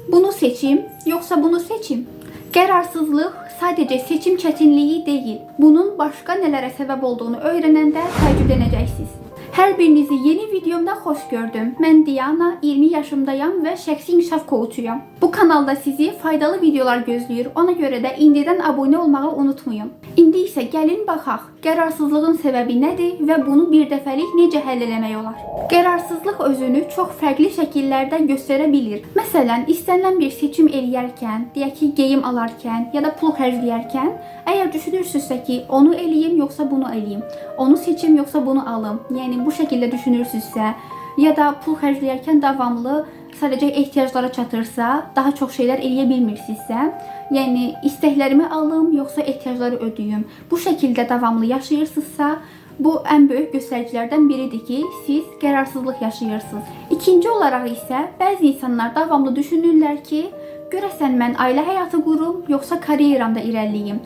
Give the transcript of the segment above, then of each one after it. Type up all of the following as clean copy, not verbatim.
Bunu seçim, yoksa bunu seçim? Qərarsızlıq sadece seçim çətinliyi değil. Bunun başka nelere sebep olduğunu öğrenəndə təəccüblənəcəksiniz. Hər birinizi yeni videomda xoş gördüm. Mən Diana, 20 yaşımdayım və şəxsi inkişaf koçuyum. Bu kanalda sizi faydalı videolar gözləyir. Ona görə də indidən abunə olmağı unutmayın. İndi isə gəlin baxaq. Qərarsızlığın səbəbi nədir və bunu bir dəfəlik necə həll etmək olar? Qərarsızlıq özünü çox fərqli şəkillərdə göstərə bilir. Məsələn, istənilən bir seçim eləyərkən, deyək ki, geyim alarkən ya da pul xərcləyərkən, əgər düşünürsünüzsə ki, onu eləyim yoxsa bunu eləyim, onu seçim yoxsa bunu alım, yəni bu şəkildə düşünürsünüzsə ya da pul xərcləyərkən davamlı sadəcə ehtiyaclara çatırsa, daha çox şeylər eləyə bilmirsinizsə, yəni istəklərimi alım yoxsa ehtiyacları ödəyim, bu şəkildə davamlı yaşayırsınızsa, bu ən böyük göstəricilərdən biridir ki, siz qərarsızlıq yaşayırsınız. İkinci olaraq isə bəzi insanlar davamlı düşünürlər ki, görəsən mən ailə həyatı qurum yoxsa karyeramda irəliləyim.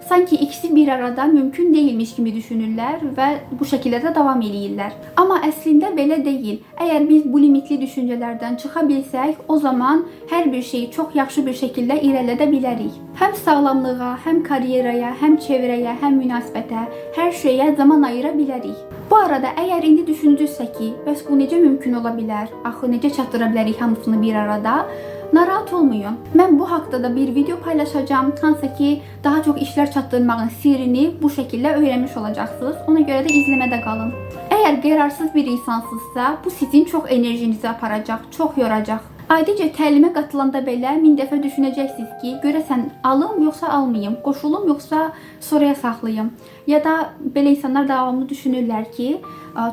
Sanki ikisi bir arada mümkün değilmiş kimi düşünürlər və bu şəkildə də davam eləyirlər. Amma əslində belə deyil. Əgər biz bu limitli düşüncələrdən çıxa bilsək, o zaman hər bir şeyi çox yaxşı bir şəkildə irəlidə bilərik. Həm sağlamlığa, həm karyeraya, həm çevrəyə, həm münasibətə, hər şeyə zaman ayıra bilərik. Bu arada əgər indi düşündünüzsə ki, bəs bu necə mümkün ola bilər? Axı necə çatdıra bilərik hamısını bir arada? Narahat olmayın. Mən bu haqda da bir video paylaşacağım. Hansı ki daha çok işler çatdırmağın sirrini bu şekilde öğrenmiş olacaqsınız. Ona göre de izlemede qalın. Eğer qərarsız bir insansızsa, bu sizin çok enerjinizi aparacaq, çok yoracaq. Ayrıca təlimə qatılanda belə 1000 dəfə düşünəcəksiniz ki, görəsən alım yoxsa almayım, qoşulum yoxsa sonraya saxlayım. Ya da belə insanlar davamlı düşünürlər ki,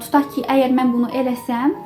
tutaq ki, əgər mən bunu eləsəm,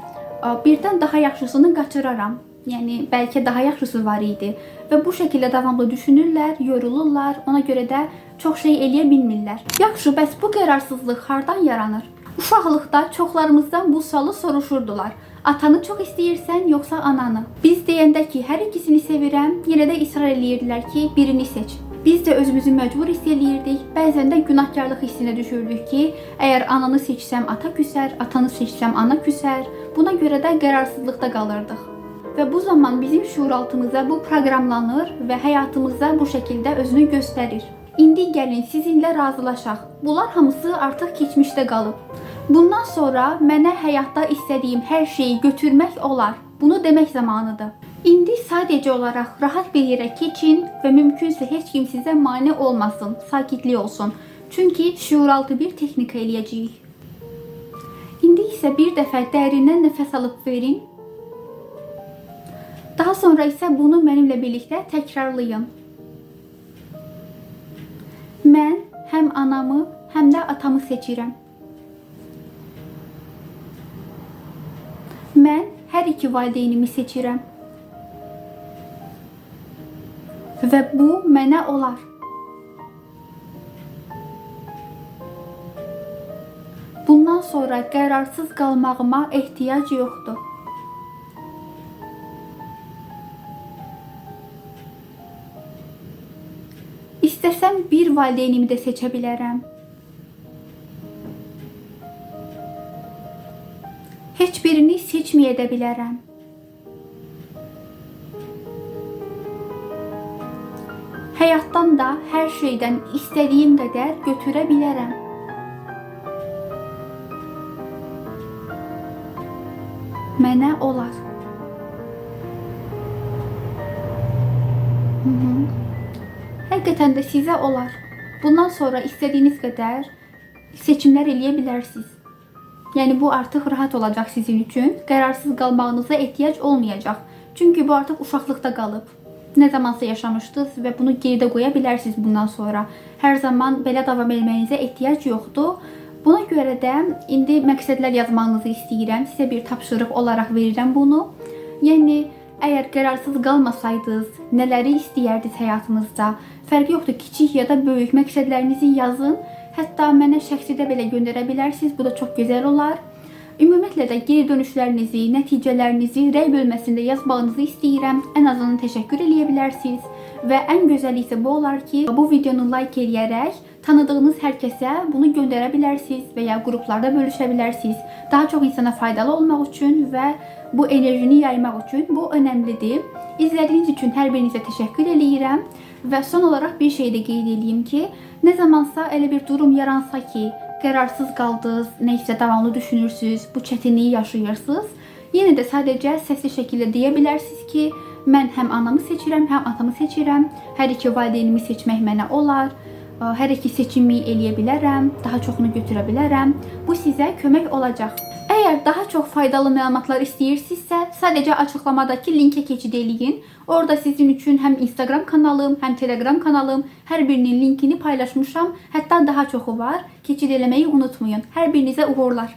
birdən daha yaxşısını qaçıraram. Yəni bəlkə daha yaxşısı var idi və bu şəkildə davamlı düşünürlər, yorulurlar, ona görə də çox şey eləyə bilmirlər. Yaxşı, bəs bu qərarsızlıq hardan yaranır? Uşaqlıqda çoxlarımızdan bu sualı soruşurdular. Atanı çox istəyirsən yoxsa ananı? Biz deyəndə ki, hər ikisini sevirəm, yenə də israr eləyirdilər ki, birini seç. Biz də özümüzü məcbur hiss eləyirdik. Bəzən də günahkarlıq hissinə düşürdük ki, əgər ananı seçsəm ata küsər, atanı seçsəm ana küsər. Buna görə də qərarsızlıqda qalırdıq. Və bu zaman bizim şuuraltımıza bu proqramlanır və həyatımızda bu şəkildə özünü göstərir. İndi gəlin sizinlə razılaşaq. Bunlar hamısı artıq keçmişdə qalıb. Bundan sonra mənə həyatda istədiyim hər şeyi götürmək olar. Bunu demək zamanıdır. İndi sadəcə olaraq rahat bir yerə keçin və mümkünsə heç kim sizə mane olmasın, sakitlik olsun. Çünki şuuraltı bir texnika eləyəcəyik. İndi isə bir dəfə dərindən nəfəs alıb verin. Daha sonra ise bunu benimle birlikte təkrarlayın. Mən həm anamı, həm də atamı seçirəm. Mən hər iki valideynimi seçirəm. Və bu mənə olar. Bundan sonra qərarsız qalmağıma ehtiyac yoxdur. İstəsəm bir valideynimi də seçə bilərəm. Heç birini seçməyə də bilərəm. Həyatdan da, hər şeydən istədiyim qədər götürə bilərəm. Mənə olar. Həqiqətən də sizə olar. Bundan sonra istədiyiniz qədər seçimlər eləyə bilərsiniz. Yəni bu artıq rahat olacaq sizin üçün. Qərarsız qalmağınıza ehtiyac olmayacaq. Çünki bu artıq uşaqlıqda qalıb. Nə zamansa yaşamışdınız və bunu geridə qoya bilərsiniz bundan sonra. Hər zaman belə davam etməyinizə ehtiyac yoxdur. Buna görə də indi məqsədlər yazmağınızı istəyirəm. Sizə bir tapşırıq olaraq verirəm bunu. Yəni əgər qərarsız qalmasaydınız, nələri istəyərdiniz həyatınızda? Fərqi yoxdur, kiçik ya da böyük məqsədlərinizi yazın. Hətta mənə şəxsidə belə göndərə bilərsiniz. Bu da çox gözəl olar. Ümumiyyətlə də geri dönüşlərinizi, nəticələrinizi rəy bölməsində yazmağınızı istəyirəm. Ən azından təşəkkür eləyə bilərsiniz. Və ən gözəli isə bu olar ki, bu videonu like eləyərək tanıdığınız hər kəsə bunu göndərə bilərsiniz və ya qruplarda bölüşə bilərsiniz. Daha çox insana faydalı olmaq üçün və bu enerjini yaymaq üçün bu önəmlidir. İzlədiyiniz üçün hər birinizə təşəkkür eləyirəm. Və son olaraq bir şey də qeyd edeyim ki, nə zamansa elə bir durum yaransa ki, qərarsız qaldınız, nə isə davamlı düşünürsünüz, bu çətinliyi yaşayırsınız. Yenə də sadəcə səsli şəkildə deyə bilərsiniz ki, mən həm anamı seçirəm, həm atamı seçirəm. Hər iki valideynimi seçmək mənə olar. Hər iki seçimi eləyə bilərəm, daha çoxunu götürə bilərəm. Bu sizə kömək olacaq. Əgər daha çox faydalı məlumatlar istəyirsinizsə, sadəcə açıqlamadakı linkə keçid eləyin. Orada sizin üçün həm Instagram kanalım, həm Telegram kanalım, hər birinin linkini paylaşmışam. Hətta daha çoxu var. Keçid eləməyi unutmayın. Hər birinizə uğurlar.